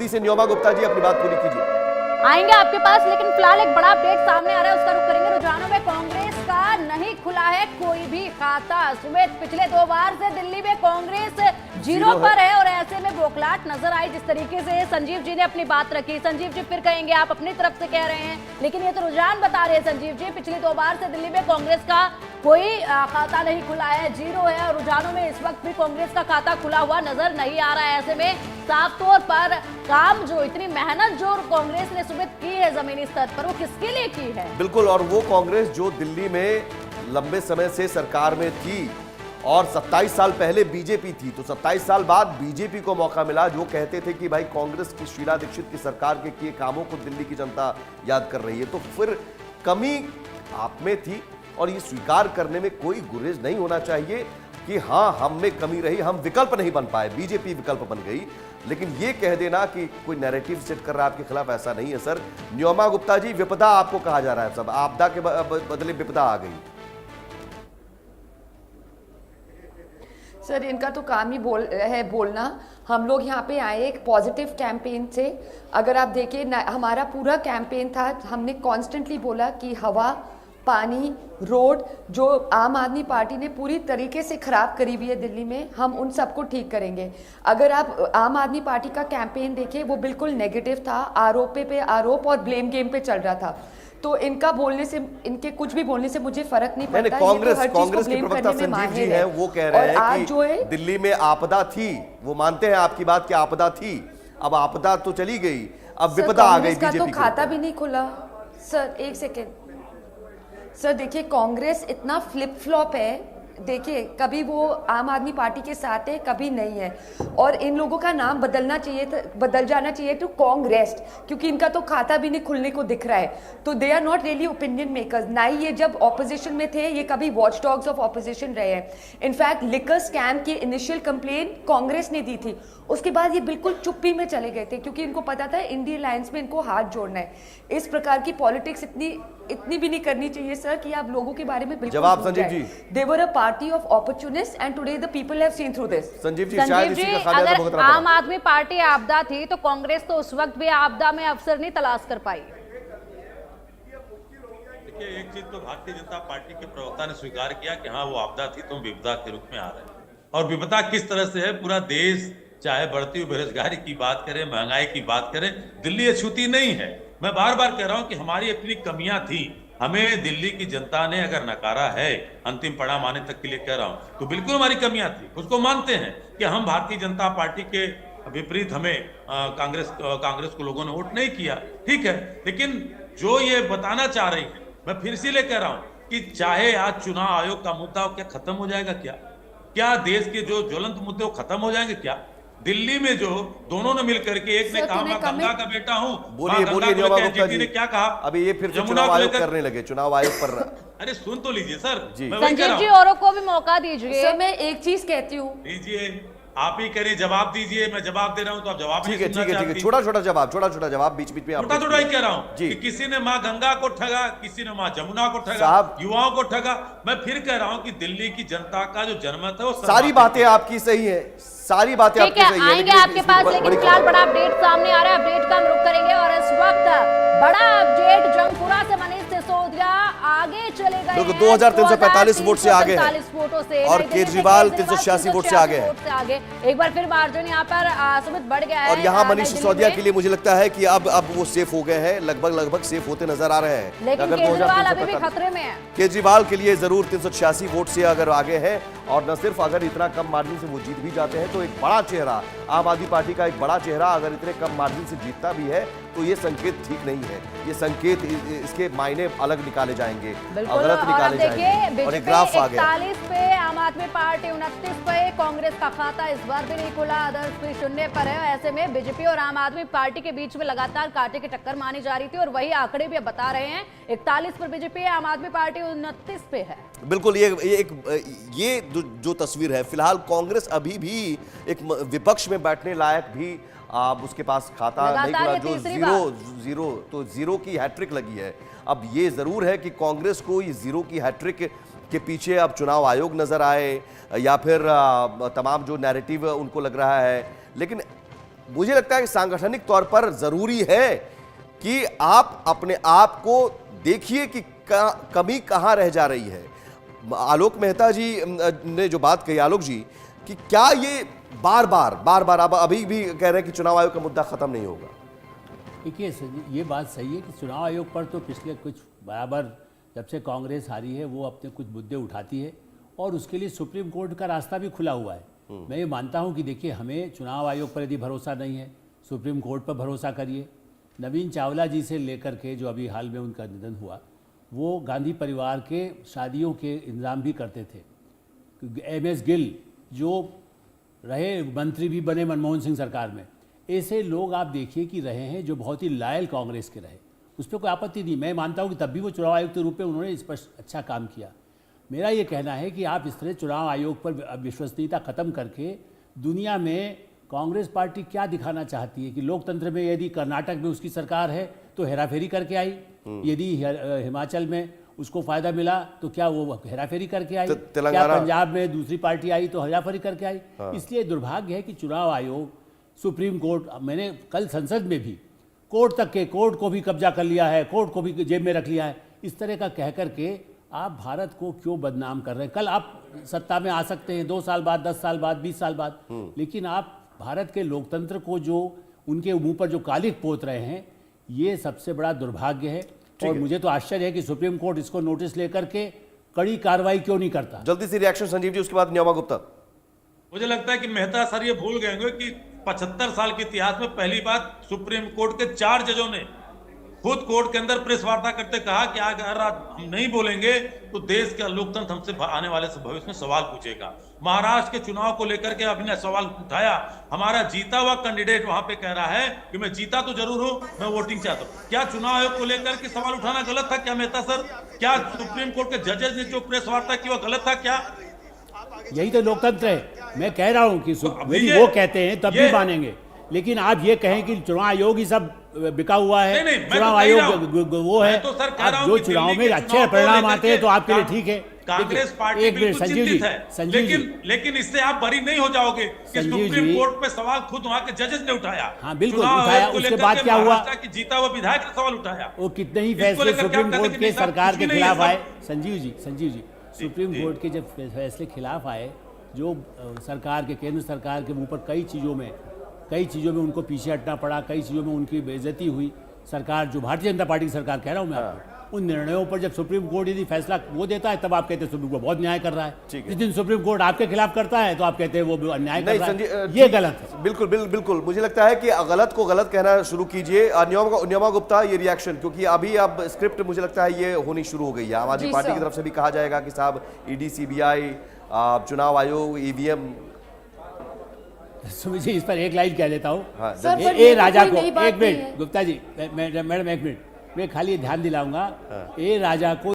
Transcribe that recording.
दिल्ली से न्योमा गुप्ता जी अपनी बात पूरी कीजिए। आएंगे आपके पास, लेकिन फिलहाल एक बड़ा अपडेट सामने आ रहा है, उसका रुख करेंगे। रुझानों में कांग्रेस का नहीं खुला है कोई भी खाता। सुमित, पिछले 2 बार से दिल्ली में कांग्रेस जीरो पर है और ऐसे में बौखलाहट नजर आई। जिस तरीके से संजीव जी ने अपनी बात रखी, संजीव जी फिर कहेंगे, आप अपनी तरफ से कह रहे हैं, लेकिन ये तो रुझान बता रहे हैं संजीव जी, पिछली 2 बार से दिल्ली में कांग्रेस का कोई खाता नहीं खुला है, जीरो है। और रुझानों में इस वक्त भी कांग्रेस का खाता खुला हुआ नजर नहीं आ रहा है। ऐसे में साफ तौर पर काम जो इतनी मेहनत जो कांग्रेस ने सुमित की है जमीनी स्तर पर, वो किसके लिए की है? बिल्कुल, और वो कांग्रेस जो दिल्ली में लंबे समय से सरकार में थी और 27 साल पहले बीजेपी थी, तो 27 साल बाद बीजेपी को मौका मिला। जो कहते थे कि भाई कांग्रेस की शीला दीक्षित की सरकार के किए कामों को दिल्ली की जनता याद कर रही है, तो फिर कमी आप में थी और ये स्वीकार करने में कोई गुरेज नहीं होना चाहिए कि हाँ हम में कमी रही, हम विकल्प नहीं बन पाए, बीजेपी विकल्प बन गई। लेकिन ये कह देना कि कोई नैरेटिव सेट कर रहा है आपके खिलाफ, ऐसा नहीं है सर। न्योमा गुप्ता जी, विपदा आपको कहा जा रहा है, सब आपदा के बदले विपदा आ गई। सर इनका तो काम ही बोलना। हम लोग यहाँ पे आए एक पॉजिटिव कैंपेन से। अगर आप देखिए हमारा पूरा कैंपेन था, हमने कॉन्स्टेंटली बोला कि हवा, पानी, रोड जो आम आदमी पार्टी ने पूरी तरीके से खराब करी हुई है दिल्ली में, हम उन सबको ठीक करेंगे। अगर आप आम आदमी पार्टी का कैंपेन देखें, वो बिल्कुल नेगेटिव था, आरोप पे आरोप और ब्लेम गेम पे चल रहा था। तो इनका बोलने से, इनके कुछ भी बोलने से मुझे फर्क नहीं पड़ता। कांग्रेस के प्रवक्ता संजीव जी हैं, वो कह रहे हैं कि दिल्ली में आपदा थी, वो मानते हैं आपकी बात कि आपदा थी, अब आपदा तो चली गई, अब विपदा आ गई बीजेपी का। तो खाता भी नहीं खुला सर, एक सेकेंड सर। देखिए कांग्रेस इतना फ्लिप फ्लॉप है, देखिए कभी वो आम आदमी पार्टी के साथ है, कभी नहीं है। और इन लोगों का नाम बदलना चाहिए था, बदल जाना चाहिए टू कांग्रेस, क्योंकि इनका तो खाता भी नहीं खुलने को दिख रहा है। तो they are not really opinion makers. ना ही ये जब ऑपोजिशन में थे ये कभी वॉच डॉग्स ऑफ ऑपोजिशन रहे हैं। इनफैक्ट लिकर स्कैम की इनिशियल कंप्लेंट कांग्रेस ने दी थी, उसके बाद ये बिल्कुल चुप्पी में चले गए थे, क्योंकि इनको पता था इंडिया अलायंस में इनको हाथ जोड़ना है। इस प्रकार की पॉलिटिक्स इतनी भी नहीं करनी चाहिए सर कि आप लोगों के बारे में बिल्कुल। जवाब Sanjeev ji. They were a party of opportunists and today the people have seen through this. Sanjeev ji, अगर आम आदमी पार्टी आपदा थी तो कांग्रेस तो उस वक्त भी आपदा में अवसर नहीं तलाश कर पाई। देखिए एक चीज तो भारतीय जनता पार्टी के प्रवक्ता ने स्वीकार किया कि हाँ वो आपदा थी, तो विपदा के रूप में आ रहे हैं। और विपदा किस तरह से है, पूरा देश चाहे बढ़ती हुई बेरोजगारी की बात करें, महंगाई की बात करें, दिल्ली अछूती नहीं है। मैं बार बार कह रहा हूं कि हमारी अपनी कमियां थी, हमें दिल्ली की जनता ने अगर नकारा है, अंतिम परिणाम आने तक के लिए कह रहा हूं, तो बिल्कुल हमारी कमियां थी, उसको मानते हैं कि हम भारतीय जनता पार्टी के विपरीत हमें कांग्रेस को लोगों ने वोट नहीं किया, ठीक है। लेकिन जो ये बताना चाह रही है, मैं फिर से कह रहा हूं कि चाहे आज चुनाव आयोग का मुद्दा क्या खत्म हो जाएगा, क्या देश के जो ज्वलंत मुद्दे वो खत्म हो जाएंगे? क्या दिल्ली में जो दोनों ने मिलकर के, एक ने कहा मैं गंगा का बेटा हूँ, बोलिए न्योमा गुप्ता जी ने क्या कहा? अभी ये फिर चुनाव आयोग करने लगे, चुनाव आयोग पर। अरे सुन तो लीजिए सर, संजीव जी औरों को भी मौका दीजिए। सर मैं एक चीज कहती हूँ, दीजिए, आप ही करिए, जवाब दीजिए। मैं जवाब दे रहा हूँ तो आप जवाब ठीक है, छोटा छोटा जवाब बीच बीच में छोटा ही कह रहा हूँ कि किसी ने माँ गंगा को ठगा, किसी ने माँ जमुना को ठगा, युवाओं को ठगा। मैं फिर कह रहा हूँ कि दिल्ली की जनता का जो जनमत है वो सारी बातें आपकी सही है, सारी बातें आपकी सही है। आएंगे आपके पास, लेकिन फिलहाल बड़ा अपडेट सामने आ रहा है, अपडेट का हम रुख करेंगे। और इस वक्त बड़ा अपडेट, जंगपुरा से मनीष सिसोदिया आगे चले गए हैं, 2345 वोट से आगे हैं, वोटों से, और केजरीवाल 386 वोट से आगे है। एक बार फिर मार्जिन यहाँ पर सुमित बढ़ गया है। और यहाँ मनीष सिसोदिया के लिए मुझे लगता है कि अब वो सेफ हो गए हैं, लगभग सेफ होते नजर आ रहे हैं। लेकिन केजरीवाल अभी भी खतरे में है। केजरीवाल के लिए जरूर 386 वोट से अगर आगे है, और न सिर्फ अगर इतना कम मार्जिन से वो जीत भी जाते हैं, तो एक बड़ा चेहरा, आम आदमी पार्टी का एक बड़ा चेहरा अगर इतने कम मार्जिन से जीतता भी है, तो ये संकेत ठीक नहीं है। ये संकेत, इसके मायने अलग निकाले जाएंगे, गलत निकाले जाएंगे। और एक ग्राफ आ गया, 41 पे आम आदमी पार्टी, 29 पे कांग्रेस का खाता इस बार भी नहीं खुला, अदर्स भी शून्य पर है। ऐसे में बीजेपी और आम आदमी पार्टी के बीच में लगातार कांटे की टक्कर मानी जा रही थी, और वही आंकड़े भी अब बता रहे हैं, 41 पर बीजेपी है, आम आदमी पार्टी 29 पे है। बिल्कुल, ये जो तस्वीर है, फिलहाल कांग्रेस अभी भी एक विपक्ष में बैठने लायक भी उसके पास खाता नहीं खुला, जो जीरो की हैट्रिक लगी है। अब ये जरूर है कि कांग्रेस को ये जीरो की हैट्रिक के पीछे अब चुनाव आयोग नजर आए, या फिर तमाम जो नैरेटिव उनको लग रहा है, लेकिन मुझे लगता है कि सांगठनिक तौर पर जरूरी है कि आप अपने आप को देखिए कि कमी कहां रह जा रही है। आलोक मेहता जी ने जो बात कही, आलोक जी, कि क्या ये बार बार आप अभी भी कह रहे हैं कि चुनाव आयोग का मुद्दा खत्म नहीं होगा? देखिए ये बात सही है कि चुनाव आयोग पर तो पिछले कुछ बराबर जब से कांग्रेस हारी है वो अपने कुछ मुद्दे उठाती है और उसके लिए सुप्रीम कोर्ट का रास्ता भी खुला हुआ है। मैं ये मानता हूं कि देखिए हमें चुनाव आयोग पर यदि भरोसा नहीं है, सुप्रीम कोर्ट पर भरोसा करिए। नवीन चावला जी से लेकर के जो अभी हाल में उनका निधन हुआ, वो गांधी परिवार के शादियों के इंतजाम भी करते थे। एमएस गिल जो रहे मंत्री भी बने मनमोहन सिंह सरकार में, ऐसे लोग आप देखिए कि रहे हैं जो बहुत ही लॉयल कांग्रेस के रहे, उस पर कोई आपत्ति नहीं। मैं मानता हूं कि तब भी वो चुनाव आयोग के रूप में उन्होंने इस पर अच्छा काम किया। मेरा ये कहना है कि आप इस तरह चुनाव आयोग पर विश्वसनीयता खत्म करके दुनिया में कांग्रेस पार्टी क्या दिखाना चाहती है कि लोकतंत्र में यदि कर्नाटक में उसकी सरकार है तो हेराफेरी करके आई, यदि हिमाचल में उसको फायदा मिला तो क्या वो हेराफेरी करके आई, क्या पंजाब में दूसरी पार्टी आई तो हेराफेरी करके आई। इसलिए दुर्भाग्य है कि चुनाव आयोग, सुप्रीम कोर्ट, मैंने कल संसद में भी कोर्ट को भी कब्जा कर लिया है, कोर्ट को भी जेब में रख लिया है, इस तरह का कह करके आप भारत को क्यों बदनाम कर रहे हैं? कल आप सत्ता में आ सकते हैं 2 साल बाद, 10 साल बाद, 20 साल बाद, लेकिन आप भारत के लोकतंत्र को जो उनके मुंह पर जो कालिख पोत रहे हैं, ये सबसे बड़ा दुर्भाग्य है। और मुझे तो आश्चर्य है कि सुप्रीम कोर्ट इसको नोटिस लेकर के कड़ी कार्रवाई क्यों नहीं करता। जल्दी से रिएक्शन संजीव जी, उसके बाद न्योमा गुप्ता। मुझे लगता है कि मेहता सर ये भूल गए होंगे कि 75 साल के इतिहास में पहली बार सुप्रीम कोर्ट के 4 जजों ने खुद कोर्ट के अंदर प्रेस वार्ता करते कहा कि अगर हम नहीं बोलेंगे तो देश का लोकतंत्र हमसे आने वाले भविष्य में सवाल पूछेगा। महाराष्ट्र के चुनाव को लेकर के अभी ने सवाल उठाया, हमारा जीता हुआ कैंडिडेट वहां पे कह रहा है कि मैं जीता तो जरूर हूं, मैं वोटिंग चाहता हूं। क्या चुनाव आयोग को लेकर के सवाल उठाना गलत था क्या मेहता सर? क्या सुप्रीम कोर्ट के जजेस ने जो प्रेस वार्ता की वो गलत था क्या? यही तो लोकतंत्र है। मैं कह रहा हूं कि यदि वो कहते हैं तब भी मानेंगे, लेकिन आप ये कहें कि चुनाव आयोग ही सब बिका हुआ है, चुनाव आयोग वो है, तो सर आप जो चुनाव में अच्छे परिणाम आते हैं तो आपके लिए ठीक है। कांग्रेस पार्टी बिल्कुल चिंतित है, लेकिन इससे आप बरी नहीं हो जाओगे कि सुप्रीम कोर्ट पे सवाल खुद वहां के जजेस ने उठाया। हाँ बिल्कुल उठाया, उसके बाद क्या हुआ कि जीता हुआ विधायक ने सवाल उठाया। वो कितने ही फैसले सुप्रीम कोर्ट के सरकार के खिलाफ आए, संजीव जी सुप्रीम कोर्ट के जब फैसले खिलाफ आए, जो सरकार के, केंद्र सरकार के मुंह पर कई चीज़ों में उनको पीछे हटना पड़ा, कई चीज़ों में उनकी बेइज्जती हुई। सरकार जो भारतीय जनता पार्टी की सरकार कह रहा हूं मैं आपको, उन निर्णयों पर जब सुप्रीम कोर्ट यदि फैसला वो देता है तब आप कहते हैं सुप्रीम कोर्ट बहुत न्याय कर रहा है। जिस दिन सुप्रीम कोर्ट आपके खिलाफ करता है तो आप कहते हैं वो अन्याय कर रहा है। ये गलत है। बिल्कुल मुझे लगता है कि गलत को गलत कहना शुरू कीजिए। न्योमा गुप्ता, ये रिएक्शन, क्योंकि अभी अब स्क्रिप्ट मुझे लगता है ये होनी शुरू हो गई है। आम आदमी पार्टी की तरफ से भी कहा जाएगा कि साहब ईडी, सीबीआई, चुनाव आयोग, ईवीएम। मुझे इस पर एक लाइन कह देता हूँ। ए राजा को, एक मिनट गुप्ता जी, मैडम एक मिनट, मैं खाली ध्यान दिलाऊंगा। ए राजा को